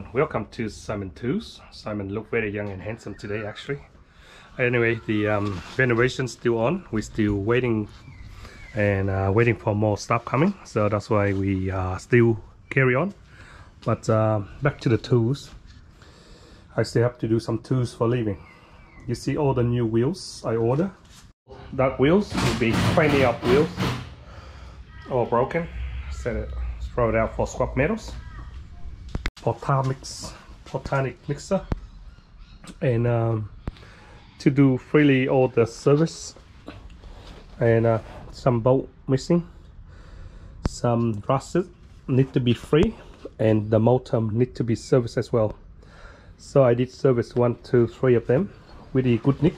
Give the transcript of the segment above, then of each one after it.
everyone, welcome to Simon Tools. Simon look very young and handsome today actually. Anyway, the renovation's still on. We're still waiting and waiting for more stuff coming, so that's why we still carry on. But back to the tools. I still have to do some tools for living. You see all the new wheels I order. Dark wheels will be 20 up wheels, all broken. Set it, throw it out for scrap metals. PORTAMIX mixer, and to do freely all the service, and some bolt missing, some rusted need to be free, and the motor need to be serviced as well. So I did service 1, 2, 3 of them with a good nick.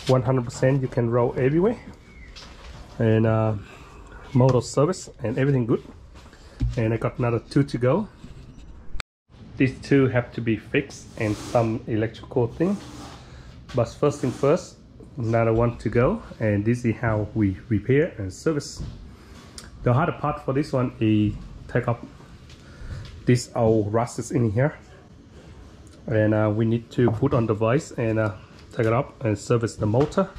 100% you can roll everywhere, and motor service and everything good. And I got another 2 to go. These 2 have to be fixed and some electrical thing, but first thing first, another 1 to go, and this is how we repair and service. The harder part for this one is take up this old rust in here, and we need to put on the vise and take it up and service the motor.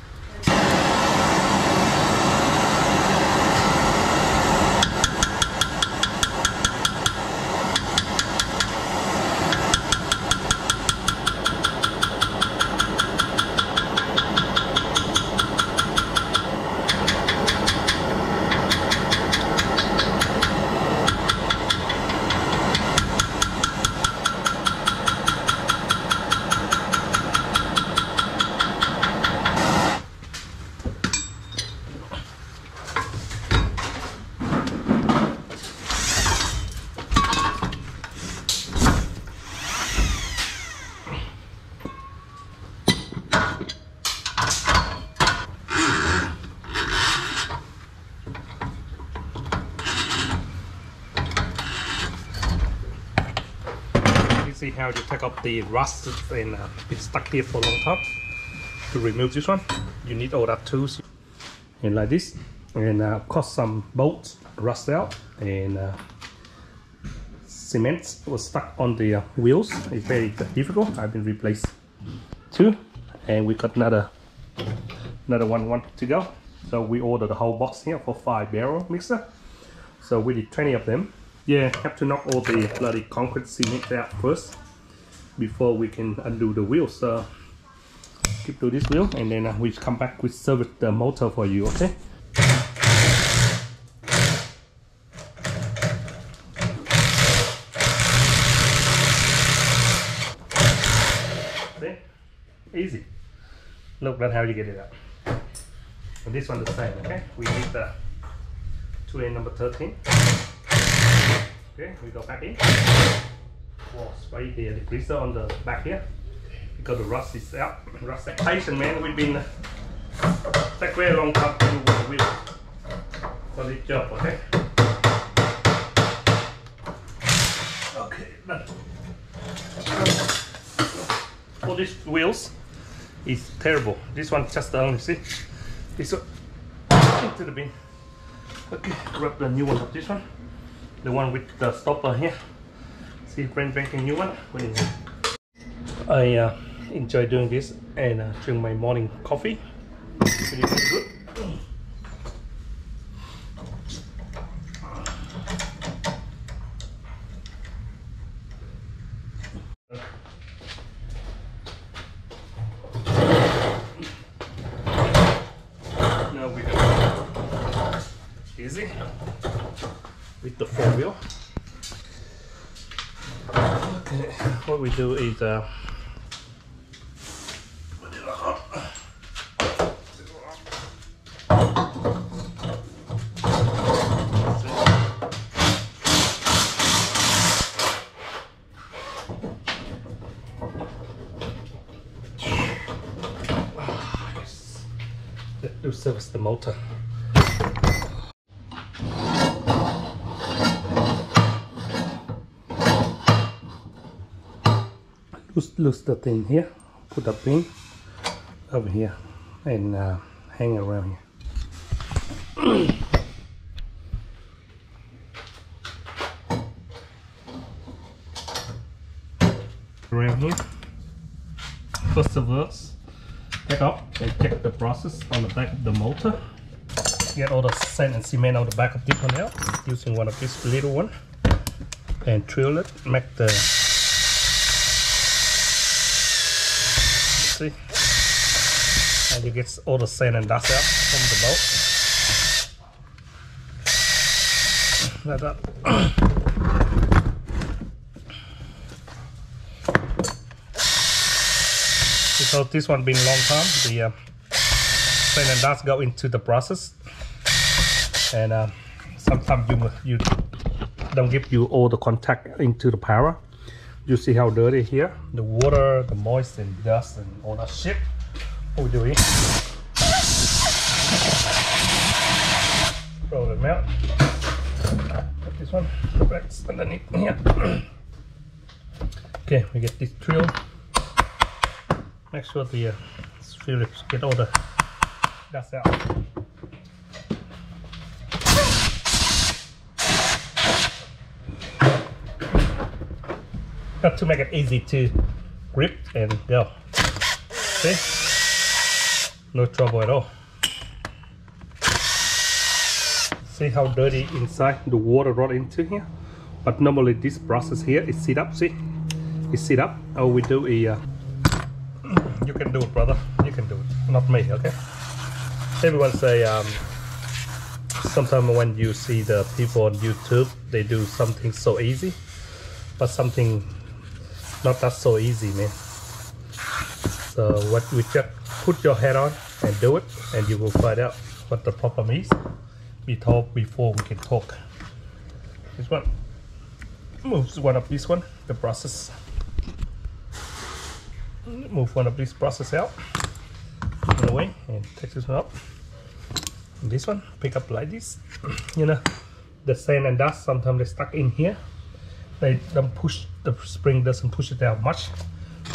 See how you take up the rust and it's stuck here for a long time. To remove this one, you need all that tools and like this, and of course some bolts rust out, and cement was stuck on the wheels. It's very difficult. I've been replaced 2, and we got another one to go. So we ordered the whole box here for 5 barrel mixer. So we did 20 of them. Yeah, have to knock all the bloody concrete cement out first before we can undo the wheels. So keep to this wheel, and then we come back with service the motor for you. Okay. See? Easy. Look, that's how you get it out. And this one the same. Okay. We need the 2A number 13. Okay, we go back in. We'll spray the degreaser on the back here because the rust is out. Rust is patient, man. We've been take very long time to do with the wheel for this job. Okay. Okay, done. For these wheels is terrible. This one just only see. This one into the bin. Okay, grab the new one of this one. The one with the stopper here. See, brand spanking new one. I enjoy doing this and drink my morning coffee. Really good. Now we go easy with the 4-wheel. Okay, what we do is lose service the motor. Loose the thing here, put the pin over here, and hang around here. here. First of all, take off and check the process on the back of the motor. Get all the sand and cement on the back of this one out using one of these little one, and drill it. Make the see, and you get all the sand and dust out from the boat like that. Because this one been a long time, the sand and dust go into the process, and sometimes you don't give you all the contact into the power. You see how dirty here, the water, the moist and dust and all that shit. What we do here, roll them out. Put this one right underneath here. Okay, we get this drill. Make sure the Phillips get all the dust out. Got to make it easy to grip and go. See? No trouble at all. See how dirty inside the water got into here? But normally this process here is sit up, see? It's sit up. All we do is you can do it, brother. You can do it. Not me, okay? Everyone say sometimes when you see the people on YouTube, they do something so easy, but something not that so easy, man. So what we just put your head on and do it, and you will find out what the problem is. We talk before we can talk. This one moves one of this one, the process. Move one of these process out in the way and take this one up. And this one pick up like this. You know, the sand and dust sometimes they stuck in here. They don't push, the spring doesn't push it out much.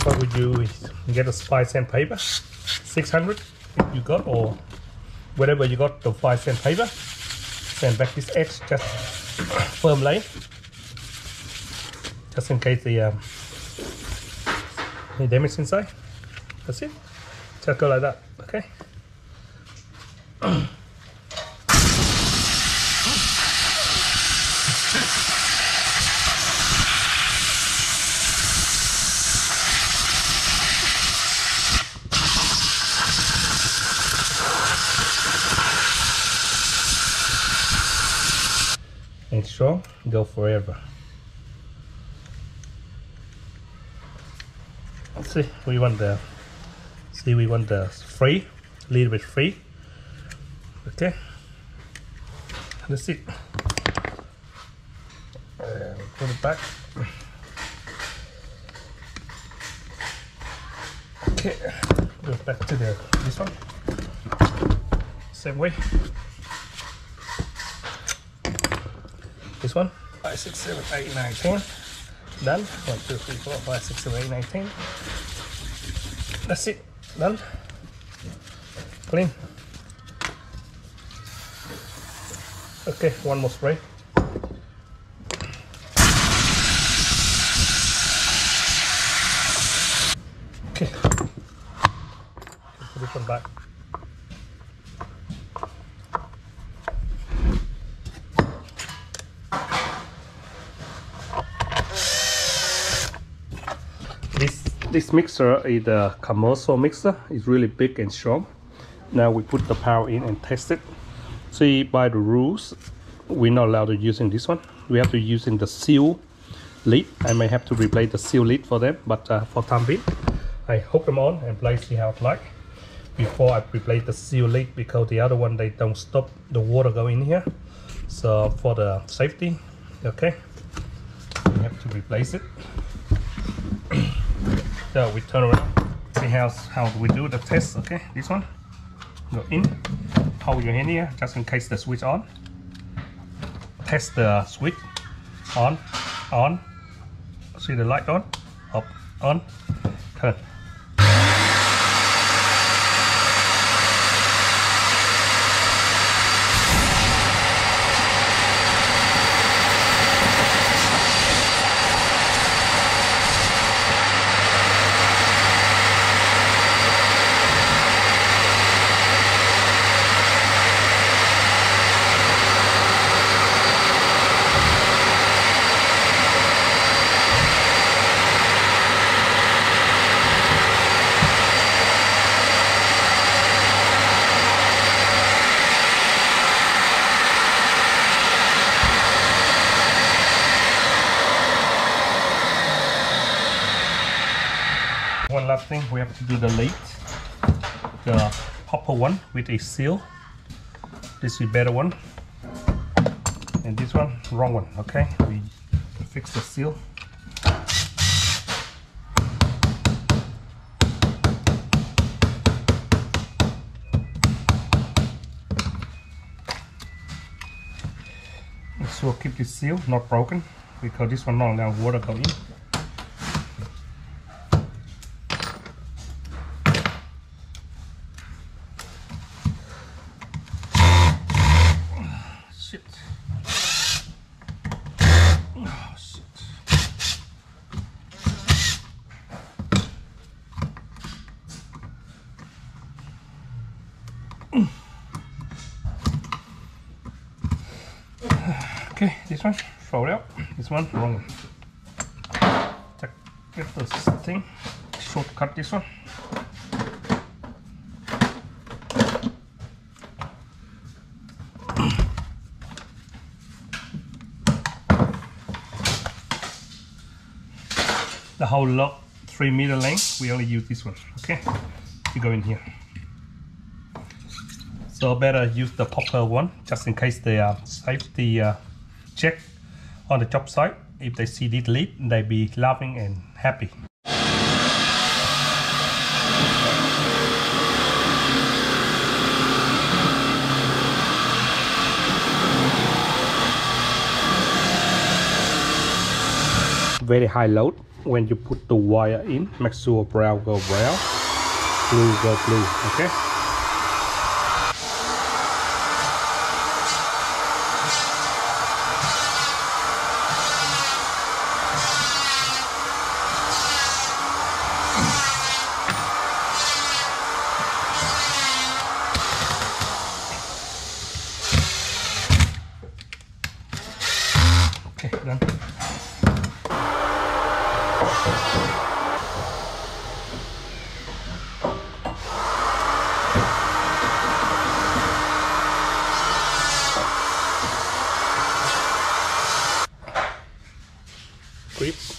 What we do is get a fine sandpaper, 600 if you got, or whatever you got, the fine sandpaper. Sand back this edge just firm line, just in case the any damage inside. That's it. Just go like that. Okay. And strong, go forever. See, we want the free, a little bit free. Okay, that's it. Put it back. Okay, go back to this one. Same way. This one, 5, 6, 7, 8, 9, 10. Done. 1, 2, 3, 4, 5, 6, 7, 8, 9, 10. That's it. Done. Clean. Okay, one more spray. Okay. Put this one back. This mixer is a commercial mixer. It's really big and strong. Now we put the power in and test it. See, by the rules, we're not allowed to using this one. We have to using the seal lid. I may have to replace the seal lid for them, but for time being, I hook them on and play, see how it like. Before I replace the seal lid, because the other one they don't stop the water going in here. So for the safety, okay, we have to replace it. So we turn around, see how we do the test. Okay, this one, go in, hold your hand here just in case the switch on. Test the switch, on, see the light on, up, on, turn. thing, we have to do the lid, the popper one with a seal. This is better one, and this one wrong one. Okay, we fix the seal. So keep this seal not broken, because this one not allow water go in. Shit. Oh, shit. Okay, this one, throw it out. This one, wrong one. Get this thing, shortcut this one. The whole lock 3 meter length, we only use this one. Okay, you go in here. So better use the popper one, just in case they safety check on the job site. If they see this lead, they be laughing and happy. Very high load. When you put the wire in, make sure brown go brown, blue go blue. Okay. Okay, done. Grips.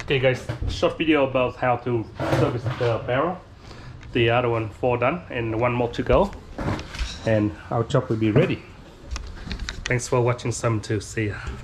Okay guys, short video about how to service the barrel. The other one 4 done and 1 more to go, and our job will be ready. Thanks for watching some too. See ya.